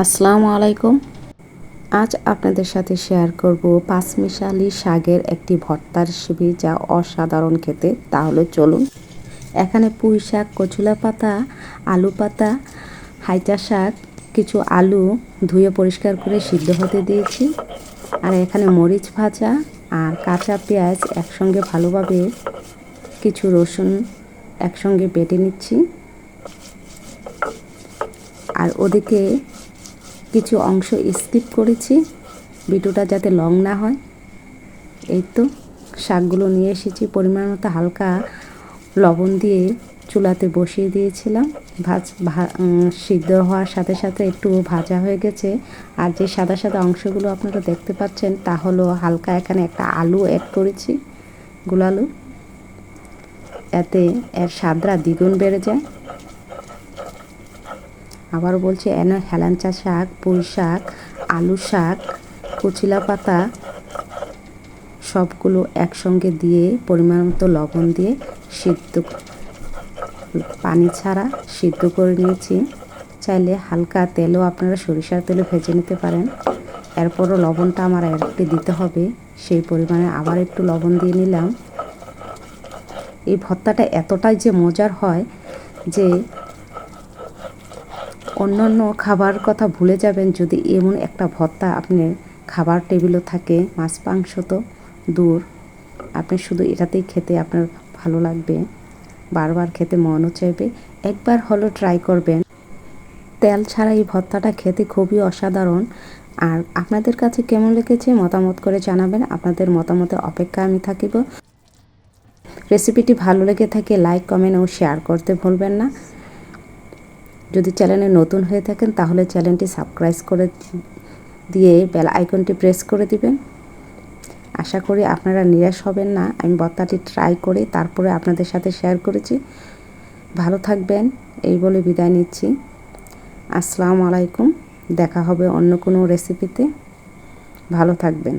আসসালামু আলাইকুম। আজ আপনাদের সাথে শেয়ার করব পাঁচমিশালি শাকের একটি ভর্তা রেসিপি, যা অসাধারণ খেতে। তাহলে চলুন। এখানে পুঁই শাক, কচুলা পাতা, আলু পাতা, হাইটা শাক, কিছু আলু ধুয়ে পরিষ্কার করে সিদ্ধ হতে দিয়েছি। আর এখানে মরিচ ভাজা আর কাঁচা পেঁয়াজ একসঙ্গে ভালোভাবে, কিছু রসুন একসঙ্গে বেটে নিচ্ছি। আর ওদিকে কিছু অংশ স্কিপ করেছি, ভিডিওটা যাতে লং না হয়। এই তো শাকগুলো নিয়ে এসেছি, পরিমাণ মতো হালকা লবণ দিয়ে চুলাতে বসিয়ে দিয়েছিলাম। সিদ্ধ হওয়ার সাথে সাথে একটু ভাজা হয়ে গেছে। আর যে সাদা সাদা অংশগুলো আপনারা দেখতে পাচ্ছেন, তা হলো হালকা এখানে একটা আলু অ্যাড করেছি, গোলালু। এতে এর স্বাদটা দ্বিগুণ বেড়ে যায়। আবার বলছি, এনে হেলাঞ্চা শাক, পুঁই শাক, আলু শাক, কচিলা পাতা সবগুলো একসঙ্গে দিয়ে পরিমাণ মতো লবণ দিয়ে পানি ছাড়া সিদ্ধ করে নিয়েছি। চাইলে হালকা তেলও আপনারা সরিষার তেলে ভেজে নিতে পারেন। এরপরও লবণটা আমার একটু দিতে হবে, সেই পরিমাণে আবার একটু লবণ দিয়ে নিলাম। এই ভর্তাটা এতটাই যে মজার হয় যে অন্যান্য খাবার কথা ভুলে যাবেন যদি এমন একটা ভর্তা আপনার খাবার টেবিলও থাকে। মাছ মাংস তো দূর, আপনি শুধু এটাতেই খেতে আপনার ভালো লাগবে, বারবার খেতে মনও চাইবে। একবার হলো ট্রাই করবেন। তেল ছাড়া এই ভর্তাটা খেতে খুবই অসাধারণ। আর আপনাদের কাছে কেমন লেগেছে মতামত করে জানাবেন। আপনাদের মতামতের অপেক্ষায় আমি থাকিব। রেসিপিটি ভালো লেগে থাকে লাইক, কমেন্ট ও শেয়ার করতে ভুলবেন না। যদি চ্যানেলে নতুন হয়ে থাকেন তাহলে চ্যানেলটি সাবস্ক্রাইব করে দিয়ে বেল আইকনটি প্রেস করে দিবেন। আশা করি আপনারা নিরাশ হবেন না। আমি ভর্তাটি ট্রাই করে তারপরে আপনাদের সাথে শেয়ার করেছি। ভালো থাকবেন এই বলে বিদায় নিচ্ছি। আসসালামু আলাইকুম। দেখা হবে অন্য কোনো রেসিপিতে। ভালো থাকবেন।